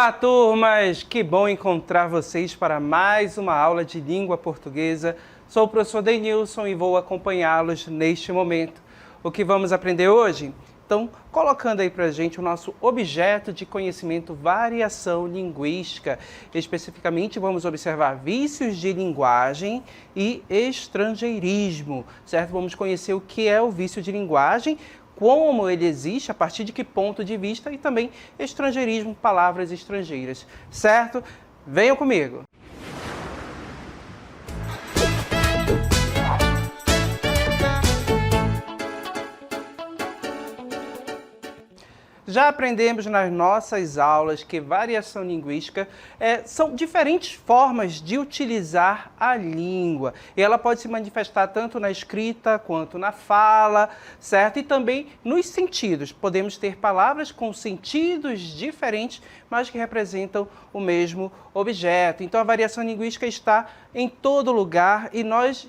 Olá, turmas! Que bom encontrar vocês para mais uma aula de língua portuguesa. Sou o professor Denilson e vou acompanhá-los neste momento. O que vamos aprender hoje? Então, colocando aí para a gente o nosso objeto de conhecimento, variação linguística. Especificamente, vamos observar vícios de linguagem e estrangeirismo, certo? Vamos conhecer o que é o vício de linguagem, como ele existe, a partir de que ponto de vista, e também estrangeirismo, palavras estrangeiras, certo? Venham comigo! Já aprendemos nas nossas aulas que variação linguística são diferentes formas de utilizar a língua. E ela pode se manifestar tanto na escrita quanto na fala, certo? E também nos sentidos. Podemos ter palavras com sentidos diferentes, mas que representam o mesmo objeto. Então a variação linguística está em todo lugar e nós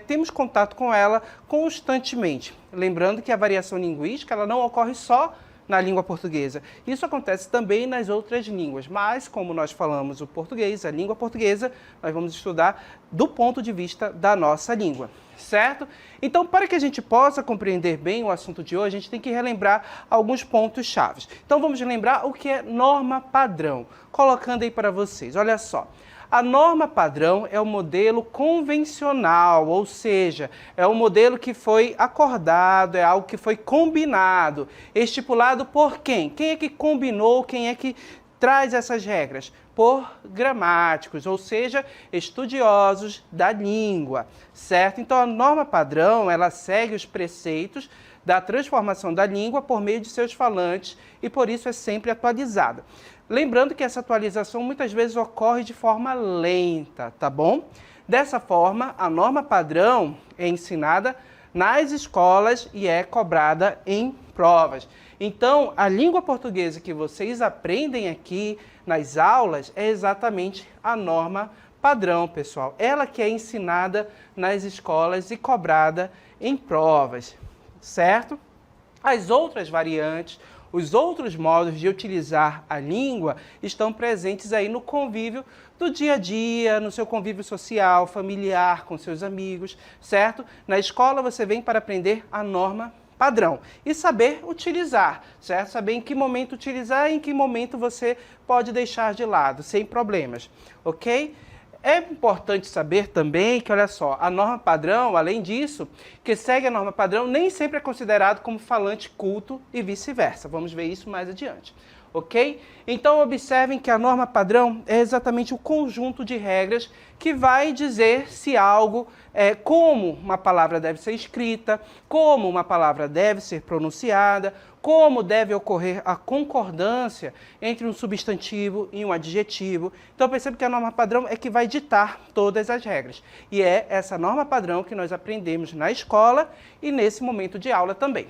temos contato com ela constantemente. Lembrando que a variação linguística ela não ocorre só na língua portuguesa. Isso acontece também nas outras línguas, mas como nós falamos o português, a língua portuguesa, nós vamos estudar do ponto de vista da nossa língua, certo? Então, para que a gente possa compreender bem o assunto de hoje, a gente tem que relembrar alguns pontos chaves. Então, vamos lembrar o que é norma padrão, colocando aí para vocês. Olha só. A norma padrão é o modelo convencional, ou seja, é o modelo que foi acordado, é algo que foi combinado, estipulado por quem? Quem é que combinou, quem é que traz essas regras? Por gramáticos, ou seja, estudiosos da língua, certo? Então, a norma padrão, ela segue os preceitos da transformação da língua por meio de seus falantes e, por isso, é sempre atualizada. Lembrando que essa atualização muitas vezes ocorre de forma lenta, tá bom? Dessa forma, a norma padrão é ensinada nas escolas e é cobrada em provas. Então, a língua portuguesa que vocês aprendem aqui nas aulas é exatamente a norma padrão, pessoal. Ela que é ensinada nas escolas e cobrada em provas, certo? As outras variantes, os outros modos de utilizar a língua estão presentes aí no convívio do dia a dia, no seu convívio social, familiar, com seus amigos, certo? Na escola você vem para aprender a norma padrão e saber utilizar, certo? Saber em que momento utilizar e em que momento você pode deixar de lado, sem problemas, ok? É importante saber também que, olha só, a norma padrão, além disso, que segue a norma padrão, nem sempre é considerado como falante culto e vice-versa. Vamos ver isso mais adiante, ok? Então, observem que a norma padrão é exatamente o conjunto de regras que vai dizer se algo, como uma palavra deve ser escrita, como uma palavra deve ser pronunciada, como deve ocorrer a concordância entre um substantivo e um adjetivo. Então, perceba que a norma padrão é que vai ditar todas as regras. E é essa norma padrão que nós aprendemos na escola e nesse momento de aula também.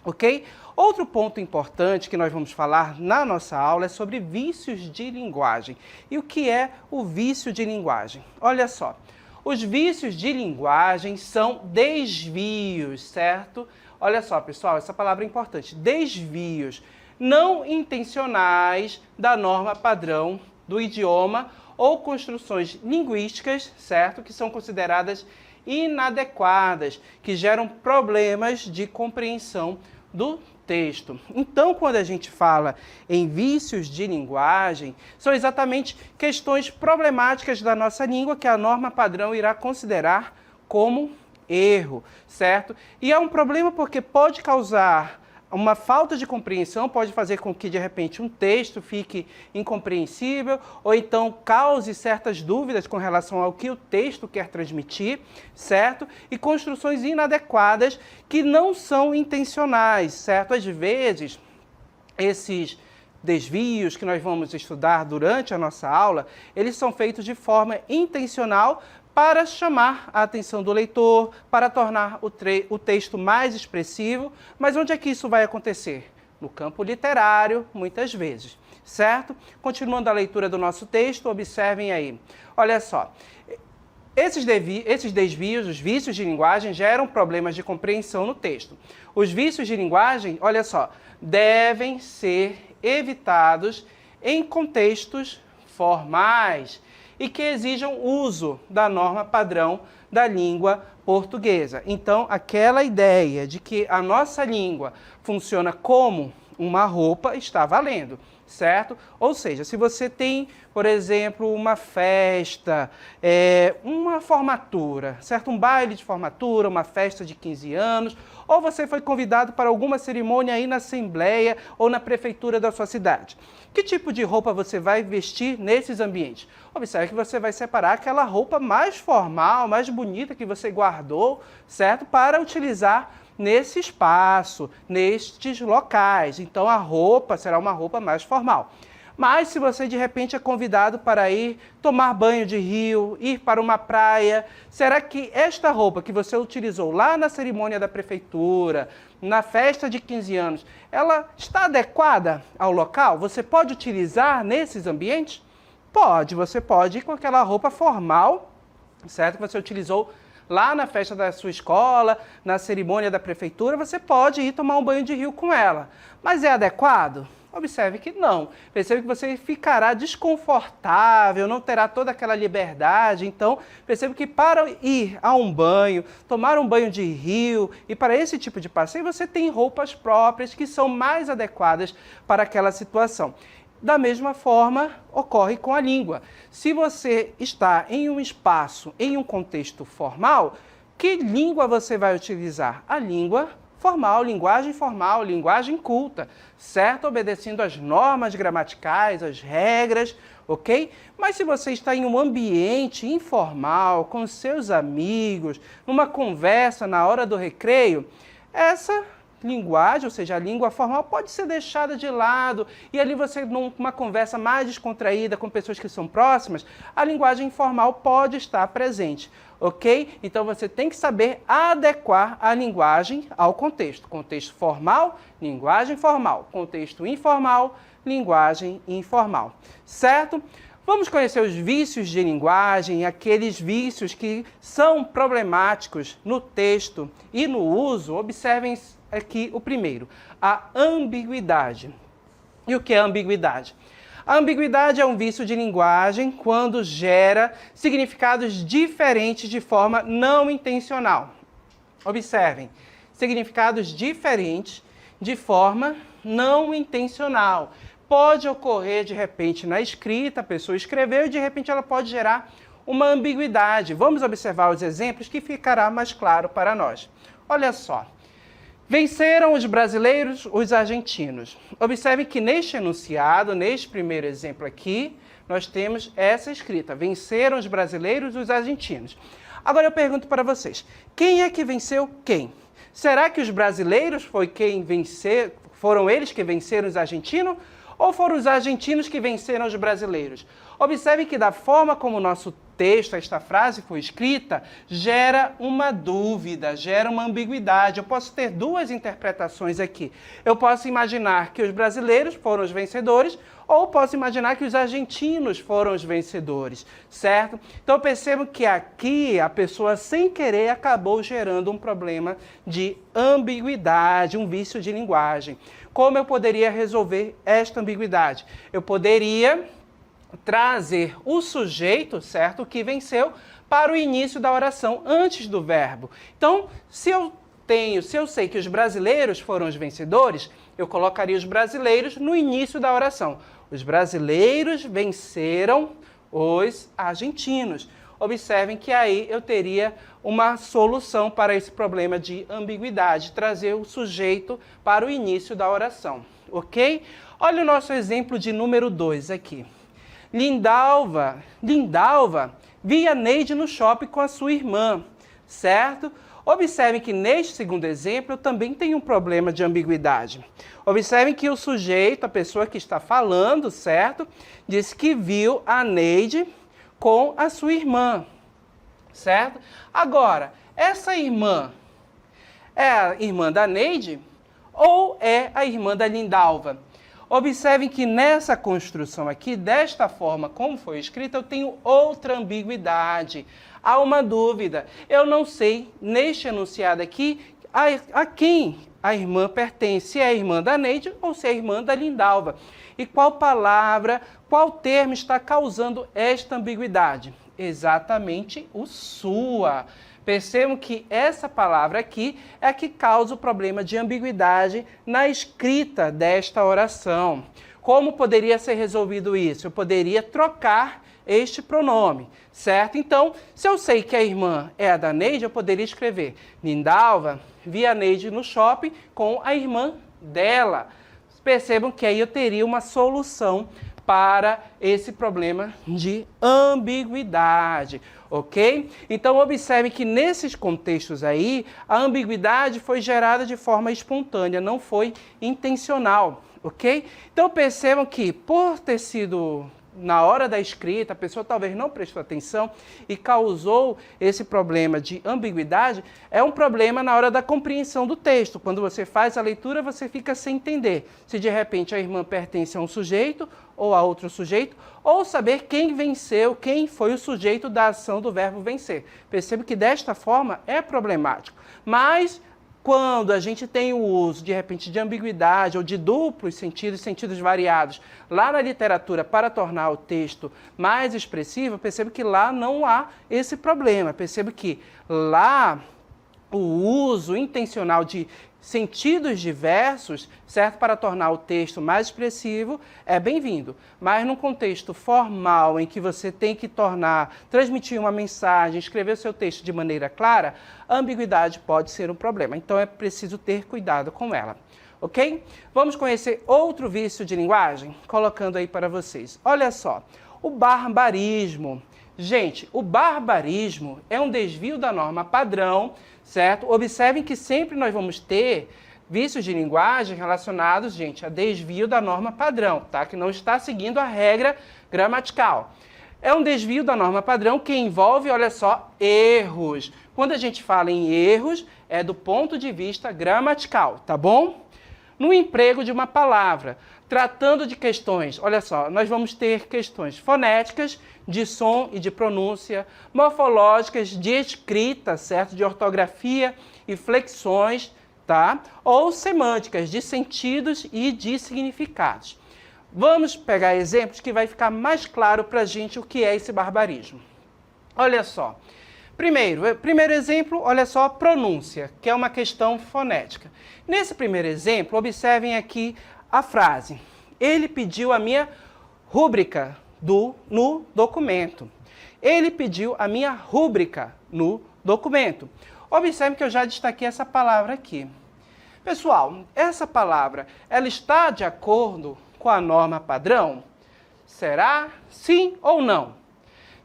Ok? Outro ponto importante que nós vamos falar na nossa aula é sobre vícios de linguagem. E o que é o vício de linguagem? Olha só, os vícios de linguagem são desvios, certo? Olha só, pessoal, essa palavra é importante. Desvios não intencionais da norma padrão do idioma ou construções linguísticas, certo? Que são consideradas inadequadas, que geram problemas de compreensão do texto. Então, quando a gente fala em vícios de linguagem, são exatamente questões problemáticas da nossa língua que a norma padrão irá considerar como erro, certo? E é um problema porque pode causar uma falta de compreensão, pode fazer com que, de repente, um texto fique incompreensível ou então cause certas dúvidas com relação ao que o texto quer transmitir, certo? E construções inadequadas que não são intencionais, certo? Às vezes, esses desvios que nós vamos estudar durante a nossa aula, eles são feitos de forma intencional para chamar a atenção do leitor, para tornar o texto mais expressivo. Mas onde é que isso vai acontecer? No campo literário, muitas vezes, certo? Continuando a leitura do nosso texto, observem aí. Olha só, esses desvios, os vícios de linguagem, geram problemas de compreensão no texto. Os vícios de linguagem, olha só, devem ser evitados em contextos formais e que exijam uso da norma padrão da língua portuguesa. Então, aquela ideia de que a nossa língua funciona como uma roupa está valendo, certo? Ou seja, se você tem, por exemplo, uma festa, uma formatura, certo? Um baile de formatura, uma festa de 15 anos, ou você foi convidado para alguma cerimônia aí na Assembleia ou na Prefeitura da sua cidade. Que tipo de roupa você vai vestir nesses ambientes? Observe que você vai separar aquela roupa mais formal, mais bonita que você guardou, certo? Para utilizar nesse espaço, nestes locais. Então a roupa será uma roupa mais formal. Mas se você de repente é convidado para ir tomar banho de rio, ir para uma praia, será que esta roupa que você utilizou lá na cerimônia da prefeitura, na festa de 15 anos, ela está adequada ao local? Você pode utilizar nesses ambientes? Pode, você pode ir com aquela roupa formal, certo? Que você utilizou lá na festa da sua escola, na cerimônia da prefeitura, você pode ir tomar um banho de rio com ela. Mas é adequado? Observe que não. Percebe que você ficará desconfortável, não terá toda aquela liberdade. Então, percebe que para ir a um banho, tomar um banho de rio e para esse tipo de passeio, você tem roupas próprias que são mais adequadas para aquela situação. Da mesma forma, ocorre com a língua. Se você está em um espaço, em um contexto formal, que língua você vai utilizar? A língua formal, linguagem culta, certo? Obedecendo às normas gramaticais, às regras, ok? Mas se você está em um ambiente informal, com seus amigos, numa conversa na hora do recreio, essa linguagem, ou seja, a língua formal, pode ser deixada de lado e ali você, numa conversa mais descontraída com pessoas que são próximas, a linguagem informal pode estar presente, ok? Então você tem que saber adequar a linguagem ao contexto. Contexto formal, linguagem formal. Contexto informal, linguagem informal, certo? Vamos conhecer os vícios de linguagem, aqueles vícios que são problemáticos no texto e no uso. Observem aqui o primeiro, a ambiguidade. E o que é ambiguidade? A ambiguidade é um vício de linguagem quando gera significados diferentes de forma não intencional. Observem, significados diferentes de forma não intencional. Pode ocorrer, de repente, na escrita, a pessoa escreveu e, de repente, ela pode gerar uma ambiguidade. Vamos observar os exemplos que ficará mais claro para nós. Olha só. Venceram os brasileiros os argentinos. Observe que neste enunciado, neste primeiro exemplo aqui, nós temos essa escrita. Venceram os brasileiros os argentinos. Agora eu pergunto para vocês, quem é que venceu quem? Será que os brasileiros foram eles que venceram os argentinos? Ou foram os argentinos que venceram os brasileiros? Observe que da forma como o nosso texto, esta frase foi escrita, gera uma dúvida, gera uma ambiguidade. Eu posso ter duas interpretações aqui. Eu posso imaginar que os brasileiros foram os vencedores, ou posso imaginar que os argentinos foram os vencedores, certo? Então percebo que aqui a pessoa, sem querer, acabou gerando um problema de ambiguidade, um vício de linguagem. Como eu poderia resolver esta ambiguidade? Eu poderia trazer o sujeito, certo, que venceu, para o início da oração, antes do verbo. Então, se eu sei que os brasileiros foram os vencedores, eu colocaria os brasileiros no início da oração. Os brasileiros venceram os argentinos. Observem que aí eu teria uma solução para esse problema de ambiguidade, trazer o sujeito para o início da oração, ok? Olha o nosso exemplo de número 2 aqui. Lindalva via Neide no shopping com a sua irmã, certo? Observem que neste segundo exemplo eu também tenho um problema de ambiguidade. Observem que o sujeito, a pessoa que está falando, certo? Diz que viu a Neide com a sua irmã, certo? Agora, essa irmã é a irmã da Neide ou é a irmã da Lindalva? Observem que nessa construção aqui, desta forma como foi escrita, eu tenho outra ambiguidade. Há uma dúvida. Eu não sei, neste enunciado aqui, a quem a irmã pertence, se é a irmã da Neide ou se é a irmã da Lindalva. E qual palavra, qual termo está causando esta ambiguidade? Exatamente o sua. Percebam que essa palavra aqui é a que causa o problema de ambiguidade na escrita desta oração. Como poderia ser resolvido isso? Eu poderia trocar este pronome, certo? Então, se eu sei que a irmã é a da Neide, eu poderia escrever: Lindalva vi a Neide no shopping com a irmã dela. Percebam que aí eu teria uma solução para esse problema de ambiguidade, ok? Então, observe que nesses contextos aí, a ambiguidade foi gerada de forma espontânea, não foi intencional, ok? Então, percebam que por ter sido na hora da escrita, a pessoa talvez não prestou atenção e causou esse problema de ambiguidade, é um problema na hora da compreensão do texto. Quando você faz a leitura, você fica sem entender se de repente a irmã pertence a um sujeito ou a outro sujeito, ou saber quem venceu, quem foi o sujeito da ação do verbo vencer. Percebo que desta forma é problemático. Mas quando a gente tem o uso, de repente, de ambiguidade ou de duplos sentidos, sentidos variados, lá na literatura para tornar o texto mais expressivo, percebo que lá não há esse problema. Percebo que lá o uso intencional de sentidos diversos, certo, para tornar o texto mais expressivo, é bem-vindo. Mas num contexto formal, em que você tem que transmitir uma mensagem, escrever o seu texto de maneira clara, a ambiguidade pode ser um problema. Então é preciso ter cuidado com ela, ok? Vamos conhecer outro vício de linguagem? Colocando aí para vocês. Olha só, o barbarismo. Gente, o barbarismo é um desvio da norma padrão, certo? Observem que sempre nós vamos ter vícios de linguagem relacionados, gente, a desvio da norma padrão, tá? Que não está seguindo a regra gramatical. É um desvio da norma padrão que envolve, olha só, erros. Quando a gente fala em erros, é do ponto de vista gramatical, tá bom? No emprego de uma palavra, tratando de questões, olha só, nós vamos ter questões fonéticas, de som e de pronúncia, morfológicas, de escrita, certo? De ortografia e flexões, tá? Ou semânticas, de sentidos e de significados. Vamos pegar exemplos que vai ficar mais claro para a gente o que é esse barbarismo. Olha só. Primeiro exemplo, olha só, pronúncia, que é uma questão fonética. Nesse primeiro exemplo, observem aqui a frase. Ele pediu a minha rúbrica no documento. Ele pediu a minha rúbrica no documento. Observe que eu já destaquei essa palavra aqui. Pessoal, essa palavra, ela está de acordo com a norma padrão? Será sim ou não?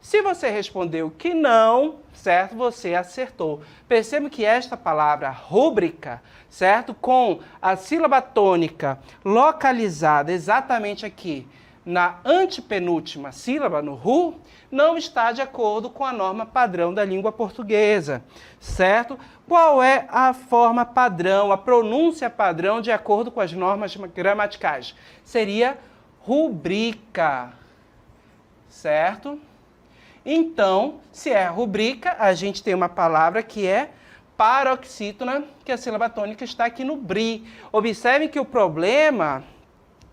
Se você respondeu que não, certo? Você acertou. Perceba que esta palavra rúbrica, certo? Com a sílaba tônica localizada exatamente aqui na antepenúltima sílaba, no ru, não está de acordo com a norma padrão da língua portuguesa, certo? Qual é a forma padrão, a pronúncia padrão de acordo com as normas gramaticais? Seria rubrica, certo? Então, se é rubrica, a gente tem uma palavra que é paroxítona, que a sílaba tônica está aqui no bri. Observem que o problema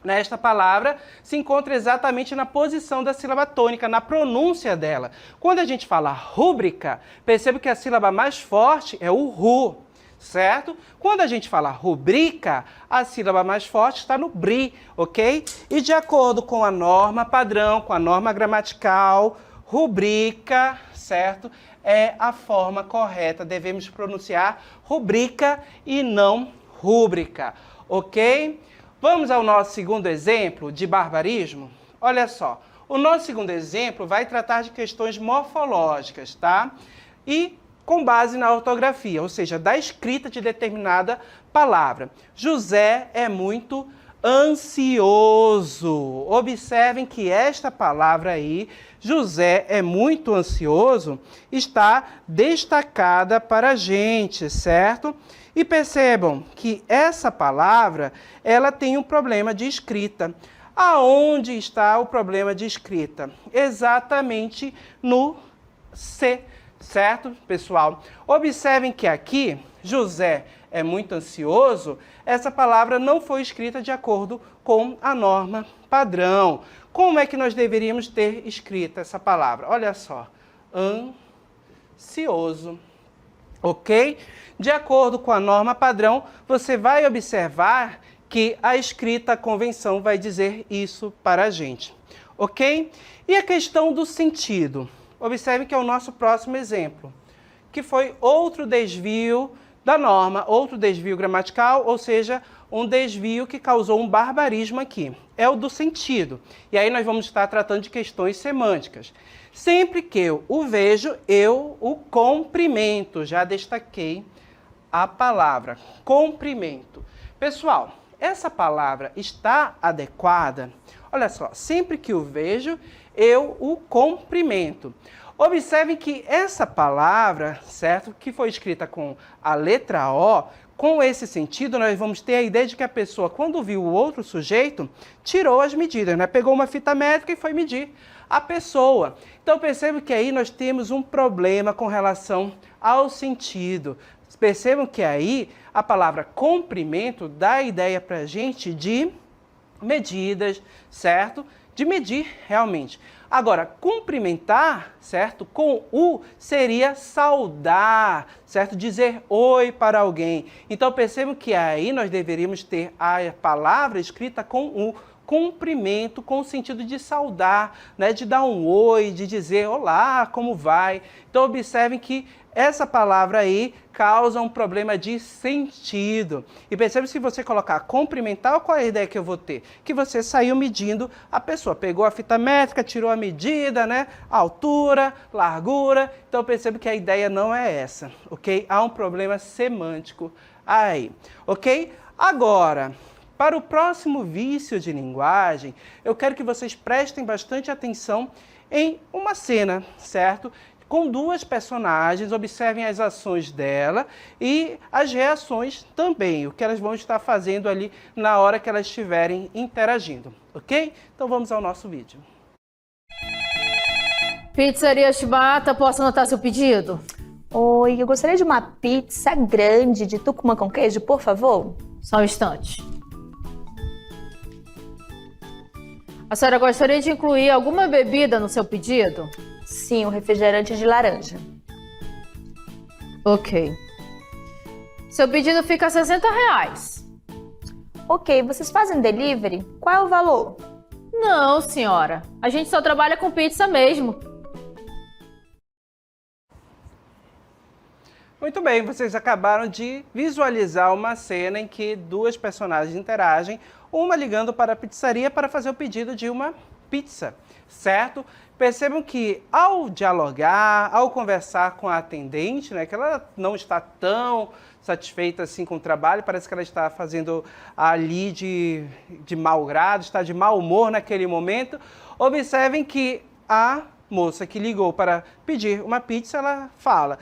nesta palavra se encontra exatamente na posição da sílaba tônica, na pronúncia dela. Quando a gente fala rúbrica, perceba que a sílaba mais forte é o ru, certo? Quando a gente fala rubrica, a sílaba mais forte está no bri, ok? E de acordo com a norma padrão, com a norma gramatical, rubrica, certo? É a forma correta. Devemos pronunciar rubrica e não rúbrica, ok? Vamos ao nosso segundo exemplo de barbarismo? Olha só, o nosso segundo exemplo vai tratar de questões morfológicas, tá? E com base na ortografia, ou seja, da escrita de determinada palavra. José é muito ansioso. Observem que esta palavra aí, José é muito ansioso, está destacada para a gente, certo? E percebam que essa palavra, ela tem um problema de escrita. Aonde está o problema de escrita? Exatamente no C, certo, pessoal? Observem que aqui José é muito ansioso, essa palavra não foi escrita de acordo com a norma padrão. Como é que nós deveríamos ter escrito essa palavra? Olha só, ansioso, ok? De acordo com a norma padrão, você vai observar que a escrita, a convenção, vai dizer isso para a gente, ok? E a questão do sentido? Observe que é o nosso próximo exemplo, que foi outro desvio da norma, outro desvio gramatical, ou seja, um desvio que causou um barbarismo aqui. É o do sentido. E aí nós vamos estar tratando de questões semânticas. Sempre que eu o vejo, eu o cumprimento. Já destaquei a palavra cumprimento. Pessoal, essa palavra está adequada? Olha só, sempre que o vejo, eu o cumprimento. Observem que essa palavra, certo, que foi escrita com a letra O, com esse sentido, nós vamos ter a ideia de que a pessoa, quando viu o outro sujeito, tirou as medidas, né? Pegou uma fita métrica e foi medir a pessoa. Então, percebam que aí nós temos um problema com relação ao sentido. Percebam que aí a palavra comprimento dá a ideia para a gente de medidas, certo? De medir realmente. Agora, cumprimentar, certo? Com o seria saudar, certo? Dizer oi para alguém. Então, percebam que aí nós deveríamos ter a palavra escrita com o cumprimento, com o sentido de saudar, né? De dar um oi, de dizer olá, como vai? Então, observem que essa palavra aí causa um problema de sentido. E percebe, se você colocar cumprimentar, qual é a ideia que eu vou ter? Que você saiu medindo a pessoa, pegou a fita métrica, tirou a medida, né? A altura, largura. Então percebe que a ideia não é essa, ok? Há um problema semântico aí, ok? Agora, para o próximo vício de linguagem, eu quero que vocês prestem bastante atenção em uma cena, certo? Com duas personagens, observem as ações dela e as reações também, o que elas vão estar fazendo ali na hora que elas estiverem interagindo, ok? Então vamos ao nosso vídeo. Pizzaria Shibata, posso anotar seu pedido? Oi, eu gostaria de uma pizza grande de Tucumã com queijo, por favor. Só um instante. A senhora gostaria de incluir alguma bebida no seu pedido? Sim, um refrigerante de laranja. Ok. Seu pedido fica R$60. Ok, vocês fazem delivery? Qual é o valor? Não, senhora. A gente só trabalha com pizza mesmo. Muito bem, vocês acabaram de visualizar uma cena em que duas personagens interagem, uma ligando para a pizzaria para fazer o pedido de uma pizza, certo? Percebam que ao dialogar, ao conversar com a atendente, né, que ela não está tão satisfeita assim com o trabalho, parece que ela está fazendo ali de mau grado, está de mau humor naquele momento. Observem que a moça que ligou para pedir uma pizza, ela fala: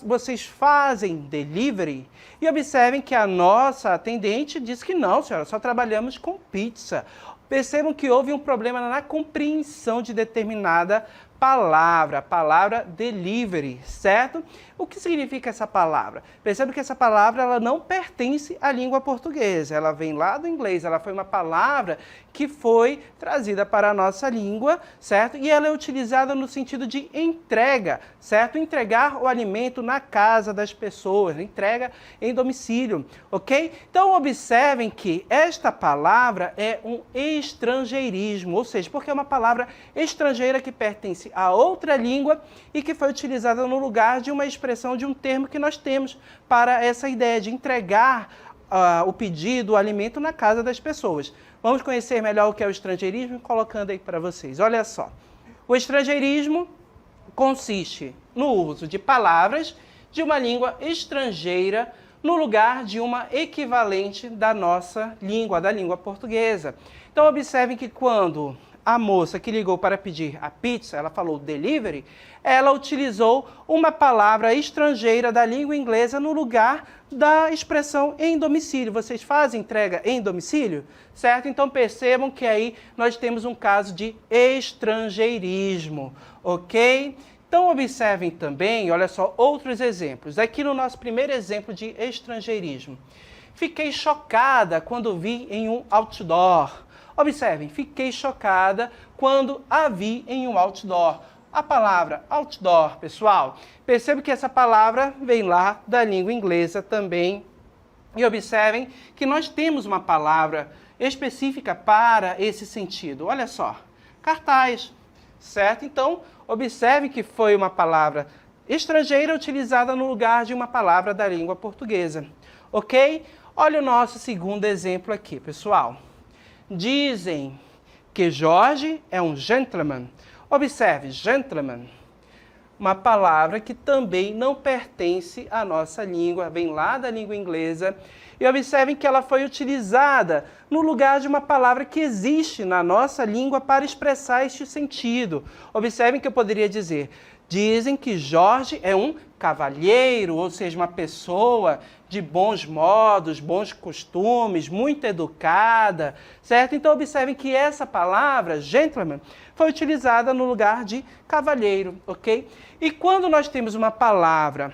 vocês fazem delivery? E observem que a nossa atendente diz que não, senhora, só trabalhamos com pizza. Percebam que houve um problema na compreensão de determinada palavra, a palavra delivery, certo? O que significa essa palavra? Percebe que essa palavra ela não pertence à língua portuguesa, ela vem lá do inglês, ela foi uma palavra que foi trazida para a nossa língua, certo? E ela é utilizada no sentido de entrega, certo? Entregar o alimento na casa das pessoas, entrega em domicílio, ok? Então observem que esta palavra é um estrangeirismo, ou seja, porque é uma palavra estrangeira que pertence a outra língua e que foi utilizada no lugar de uma expressão de um termo que nós temos para essa ideia de entregar o pedido, o alimento na casa das pessoas. Vamos conhecer melhor o que é o estrangeirismo, colocando aí para vocês. Olha só, o estrangeirismo consiste no uso de palavras de uma língua estrangeira no lugar de uma equivalente da nossa língua, da língua portuguesa. Então observem que quando a moça que ligou para pedir a pizza, ela falou delivery, ela utilizou uma palavra estrangeira da língua inglesa no lugar da expressão em domicílio. Vocês fazem entrega em domicílio? Certo? Então percebam que aí nós temos um caso de estrangeirismo, ok? Então, observem também, olha só, outros exemplos. Aqui no nosso primeiro exemplo de estrangeirismo. Fiquei chocada quando vi em um outdoor. Observem, fiquei chocada quando a vi em um outdoor. A palavra outdoor, pessoal, percebe que essa palavra vem lá da língua inglesa também. E observem que nós temos uma palavra específica para esse sentido. Olha só, cartaz, certo? Então, observe que foi uma palavra estrangeira utilizada no lugar de uma palavra da língua portuguesa. Ok? Olha o nosso segundo exemplo aqui, pessoal. Dizem que Jorge é um gentleman. Observe, gentleman, uma palavra que também não pertence à nossa língua, vem lá da língua inglesa. E observem que ela foi utilizada no lugar de uma palavra que existe na nossa língua para expressar este sentido. Observem que eu poderia dizer, dizem que Jorge é um cavalheiro, ou seja, uma pessoa de bons modos, bons costumes, muito educada, certo? Então, observem que essa palavra, gentleman, foi utilizada no lugar de cavalheiro, ok? E quando nós temos uma palavra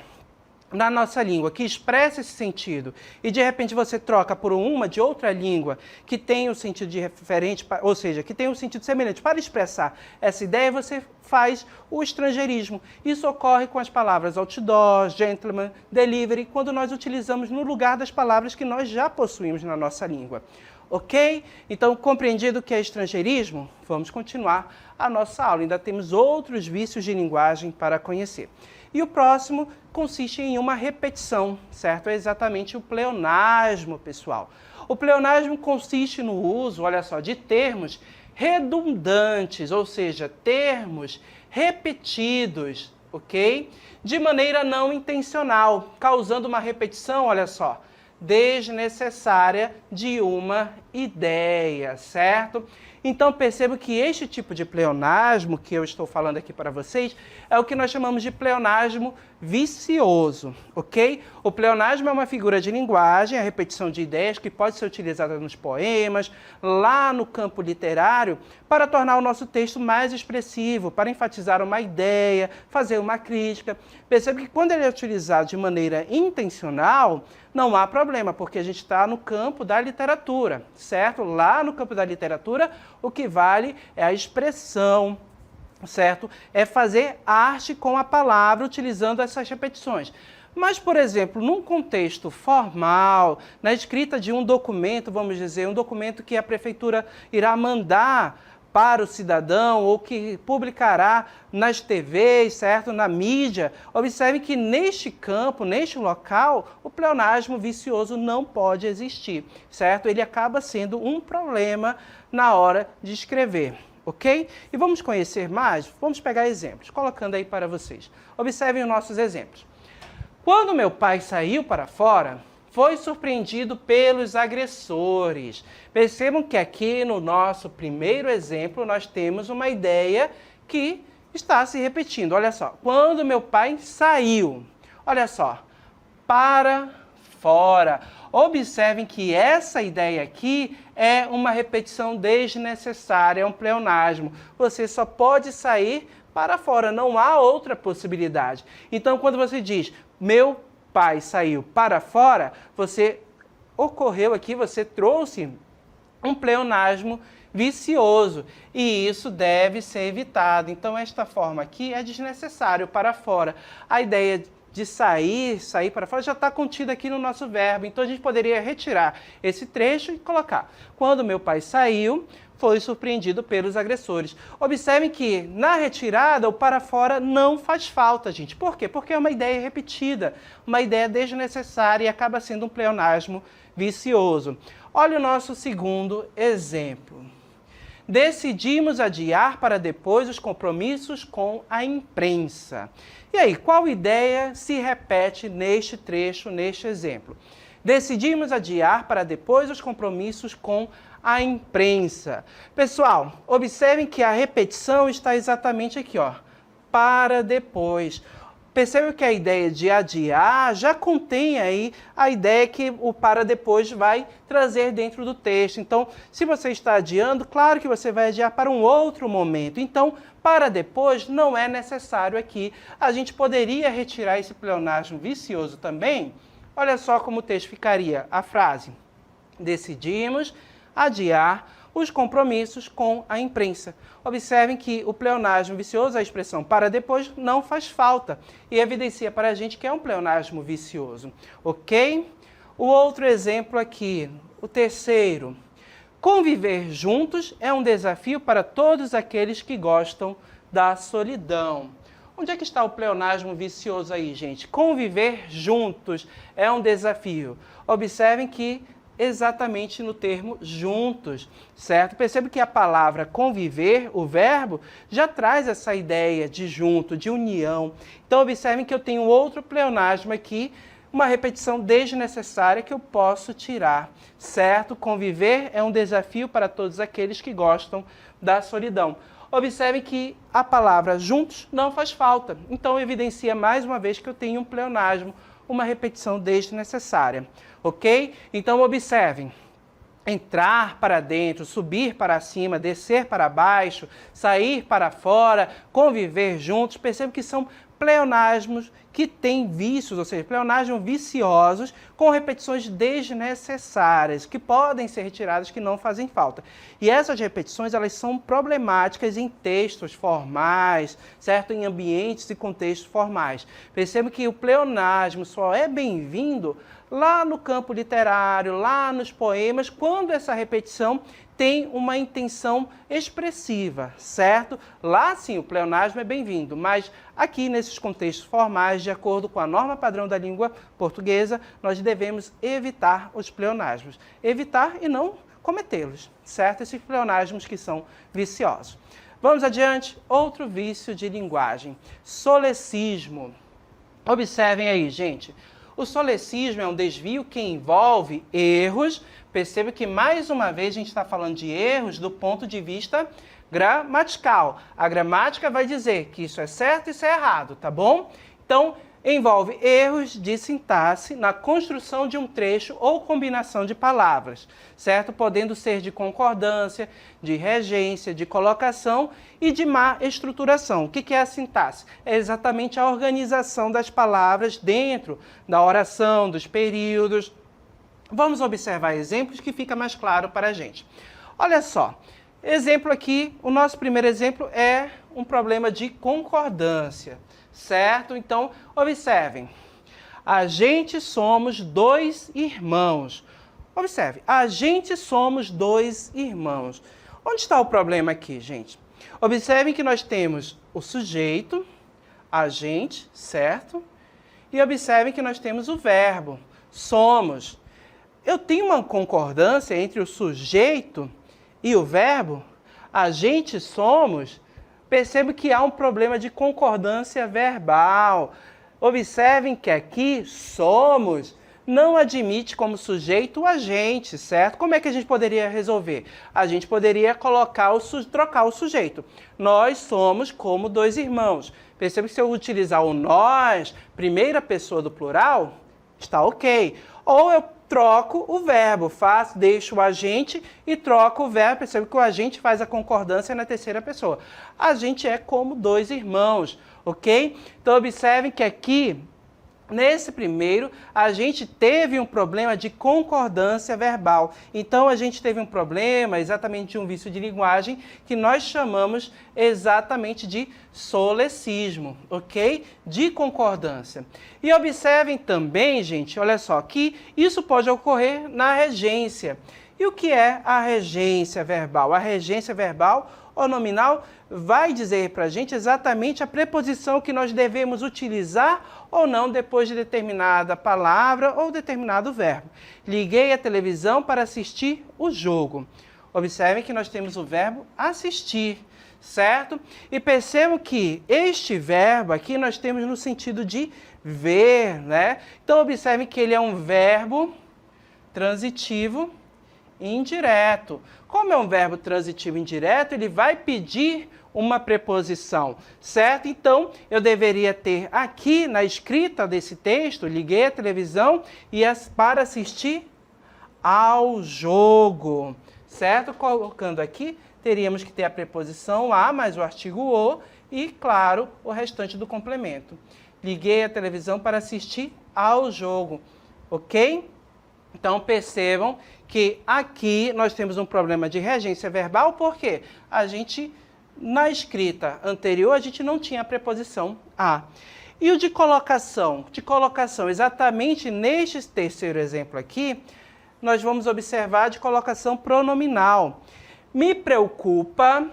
na nossa língua que expressa esse sentido e de repente você troca por uma de outra língua que tem um sentido diferente, ou seja, que tem um sentido semelhante para expressar essa ideia, você faz o estrangeirismo. Isso ocorre com as palavras outdoor, gentleman, delivery, quando nós utilizamos no lugar das palavras que nós já possuímos na nossa língua. Ok? Então, compreendido o que é estrangeirismo, vamos continuar a nossa aula. Ainda temos outros vícios de linguagem para conhecer. E o próximo consiste em uma repetição, certo? É exatamente o pleonasmo, pessoal. O pleonasmo consiste no uso, olha só, de termos redundantes, ou seja, termos repetidos, ok? De maneira não intencional, causando uma repetição, olha só, desnecessária de uma ideia, certo? Então, percebo que este tipo de pleonasmo que eu estou falando aqui para vocês é o que nós chamamos de pleonasmo vicioso, ok? O pleonasmo é uma figura de linguagem, a repetição de ideias que pode ser utilizada nos poemas, lá no campo literário, para tornar o nosso texto mais expressivo, para enfatizar uma ideia, fazer uma crítica. Percebe que quando ele é utilizado de maneira intencional, não há problema, porque a gente está no campo da literatura, certo? Lá no campo da literatura, o que vale é a expressão, certo? É fazer arte com a palavra, utilizando essas repetições. Mas, por exemplo, num contexto formal, na escrita de um documento, vamos dizer, um documento que a prefeitura irá mandar para o cidadão ou que publicará nas TVs, certo? Na mídia, observe que neste campo, neste local, o pleonasmo vicioso não pode existir, certo? Ele acaba sendo um problema na hora de escrever, ok? E vamos conhecer mais? Vamos pegar exemplos, colocando aí para vocês. Observem os nossos exemplos. Quando meu pai saiu para fora, foi surpreendido pelos agressores. Percebam que aqui no nosso primeiro exemplo nós temos uma ideia que está se repetindo. Olha só, quando meu pai saiu, olha só, para fora. Observem que essa ideia aqui é uma repetição desnecessária, é um pleonasmo. Você só pode sair para fora, não há outra possibilidade. Então, quando você diz, meu pai saiu para fora, você trouxe um pleonasmo vicioso e isso deve ser evitado. Então, esta forma aqui é desnecessário, para fora. A ideia de sair para fora já está contida aqui no nosso verbo. Então, a gente poderia retirar esse trecho e colocar, quando meu pai saiu, foi surpreendido pelos agressores. Observem que na retirada o para fora não faz falta, gente. Por quê? Porque é uma ideia repetida, uma ideia desnecessária e acaba sendo um pleonasmo vicioso. Olha o nosso segundo exemplo. Decidimos adiar para depois os compromissos com a imprensa. E aí, qual ideia se repete neste trecho, neste exemplo? Decidimos adiar para depois os compromissos com a imprensa. Pessoal, observem que a repetição está exatamente aqui, ó, para depois. Percebe que a ideia de adiar já contém aí a ideia que o para depois vai trazer dentro do texto. Então, se você está adiando, claro que você vai adiar para um outro momento. Então, para depois não é necessário aqui. A gente poderia retirar esse pleonasmo vicioso também. Olha só como o texto ficaria. A frase: decidimos adiar os compromissos com a imprensa. Observem que o pleonasmo vicioso, a expressão para depois, não faz falta e evidencia para a gente que é um pleonasmo vicioso, ok? O outro exemplo aqui, o terceiro. Conviver juntos é um desafio para todos aqueles que gostam da solidão. Onde é que está o pleonasmo vicioso aí, gente? Conviver juntos é um desafio. Observem que exatamente no termo juntos, certo? Percebe que a palavra conviver, o verbo, já traz essa ideia de junto, de união. Então, observem que eu tenho outro pleonasmo aqui, uma repetição desnecessária que eu posso tirar, certo? Conviver é um desafio para todos aqueles que gostam da solidão. Observe que a palavra juntos não faz falta. Então, evidencia mais uma vez que eu tenho um pleonasmo, uma repetição desnecessária, ok? Então, observem. Entrar para dentro, subir para cima, descer para baixo, sair para fora, conviver juntos. Percebe que são pleonasmos que têm vícios, ou seja, pleonasmos viciosos com repetições desnecessárias, que podem ser retiradas, que não fazem falta. E essas repetições, elas são problemáticas em textos formais, certo? Em ambientes e contextos formais. Perceba que o pleonasmo só é bem-vindo lá no campo literário, lá nos poemas, quando essa repetição tem uma intenção expressiva, certo? Lá sim o pleonasmo é bem-vindo, mas aqui nesses contextos formais, de acordo com a norma padrão da língua portuguesa, nós devemos evitar os pleonasmos. Evitar e não cometê-los, certo? Esses pleonasmos que são viciosos. Vamos adiante, outro vício de linguagem, solecismo. Observem aí, gente. O solecismo é um desvio que envolve erros. Perceba que, mais uma vez, a gente está falando de erros do ponto de vista gramatical. A gramática vai dizer que isso é certo e isso é errado, tá bom? Então, envolve erros de sintaxe na construção de um trecho ou combinação de palavras, certo? Podendo ser de concordância, de regência, de colocação e de má estruturação. O que é a sintaxe? É exatamente a organização das palavras dentro da oração, dos períodos. Vamos observar exemplos que fica mais claro para a gente. Olha só, exemplo aqui, o nosso primeiro exemplo é um problema de concordância, certo? Então, observem. A gente somos dois irmãos. Observe, a gente somos dois irmãos. Onde está o problema aqui, gente? Observem que nós temos o sujeito, a gente, certo? E observem que nós temos o verbo, somos. Eu tenho uma concordância entre o sujeito e o verbo, a gente somos. Percebo que há um problema de concordância verbal. Observem que aqui somos não admite como sujeito o agente, certo? Como é que a gente poderia resolver? A gente poderia trocar o sujeito. Nós somos como dois irmãos. Perceba que se eu utilizar o nós, primeira pessoa do plural, está ok. Ou eu troco o verbo, deixo o agente e troco o verbo. Percebe que o agente faz a concordância na terceira pessoa. A gente é como dois irmãos, ok? Então, observem que aqui, nesse primeiro, a gente teve um problema de concordância verbal. Então, a gente teve um problema exatamente de um vício de linguagem que nós chamamos exatamente de solecismo, ok? De concordância. E observem também, gente, olha só, que isso pode ocorrer na regência. E o que é a regência verbal? A regência verbal ou nominal vai dizer para a gente exatamente a preposição que nós devemos utilizar ou não depois de determinada palavra ou determinado verbo. Liguei a televisão para assistir o jogo. Observem que nós temos o verbo assistir, certo? E percebam que este verbo aqui nós temos no sentido de ver, né? Então, observem que ele é um verbo transitivo indireto. Como é um verbo transitivo indireto, ele vai pedir uma preposição, certo? Então, eu deveria ter aqui na escrita desse texto, liguei a televisão e para assistir ao jogo, certo? Colocando aqui, teríamos que ter a preposição a mais o artigo o e, claro, o restante do complemento. Liguei a televisão para assistir ao jogo, ok? Então, percebam que aqui nós temos um problema de regência verbal, porque na escrita anterior, a gente não tinha a preposição a. E o de colocação? De colocação, exatamente neste terceiro exemplo aqui, nós vamos observar de colocação pronominal. Me preocupa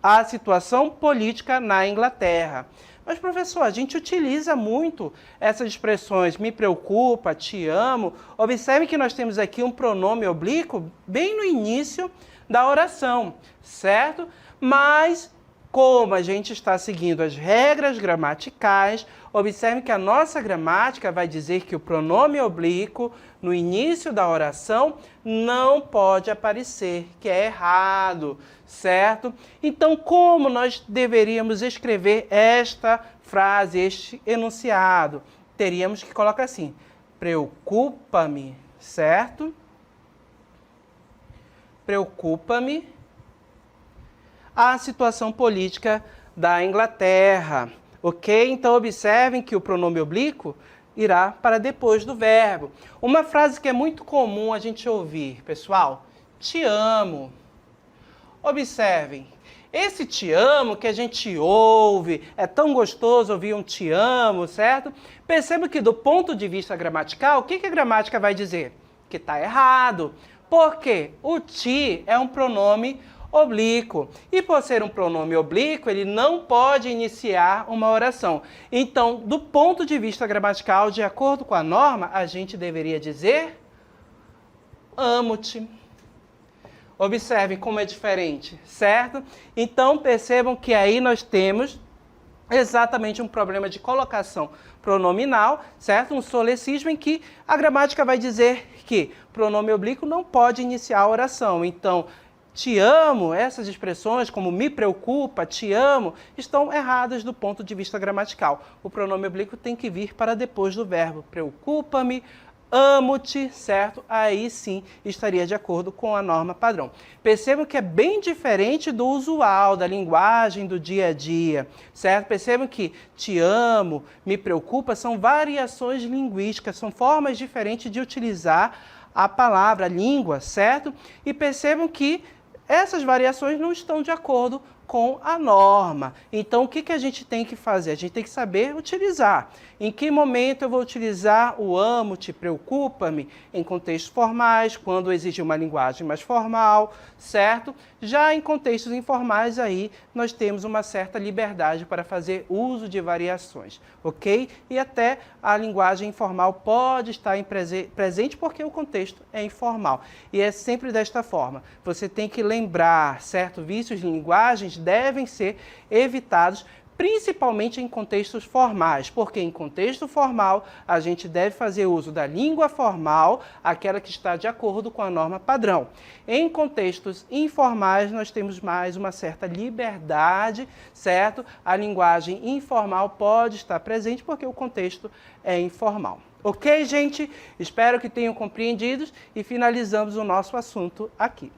a situação política na Inglaterra. Mas, professor, a gente utiliza muito essas expressões, me preocupa, te amo. Observe que nós temos aqui um pronome oblíquo bem no início da oração, certo? Mas, como a gente está seguindo as regras gramaticais, observe que a nossa gramática vai dizer que o pronome oblíquo, no início da oração, não pode aparecer, que é errado, certo? Então, como nós deveríamos escrever esta frase, este enunciado? Teríamos que colocar assim, preocupa-me, certo? Preocupa-me a situação política da Inglaterra, ok? Então, observem que o pronome oblíquo irá para depois do verbo. Uma frase que é muito comum a gente ouvir, pessoal, te amo. Observem, esse te amo que a gente ouve, é tão gostoso ouvir um te amo, certo? Perceba que do ponto de vista gramatical, o que a gramática vai dizer? Que está errado. Porque o ti é um pronome oblíquo. E por ser um pronome oblíquo, ele não pode iniciar uma oração. Então, do ponto de vista gramatical, de acordo com a norma, a gente deveria dizer amo-te. Observem como é diferente, certo? Então, percebam que aí nós temos exatamente um problema de colocação pronominal, certo? Um solecismo em que a gramática vai dizer que pronome oblíquo não pode iniciar a oração. Então, te amo, essas expressões como me preocupa, te amo, estão erradas do ponto de vista gramatical. O pronome oblíquo tem que vir para depois do verbo. Preocupa-me, amo-te, certo? Aí sim estaria de acordo com a norma padrão. Percebam que é bem diferente do usual, da linguagem do dia a dia, certo? Percebam que te amo, me preocupa, são variações linguísticas, são formas diferentes de utilizar a palavra, a língua, certo? E percebam que essas variações não estão de acordo com a norma. Então, o que a gente tem que fazer? A gente tem que saber utilizar. Em que momento eu vou utilizar o amo-te, preocupa-me? Em contextos formais, quando exige uma linguagem mais formal, certo? Já em contextos informais, aí nós temos uma certa liberdade para fazer uso de variações, ok? E até a linguagem informal pode estar presente porque o contexto é informal. E é sempre desta forma. Você tem que lembrar, certo? Vícios de linguagens devem ser evitados, principalmente em contextos formais, porque em contexto formal a gente deve fazer uso da língua formal, aquela que está de acordo com a norma padrão. Em contextos informais nós temos mais uma certa liberdade, certo? A linguagem informal pode estar presente porque o contexto é informal. Ok, gente? Espero que tenham compreendido e finalizamos o nosso assunto aqui.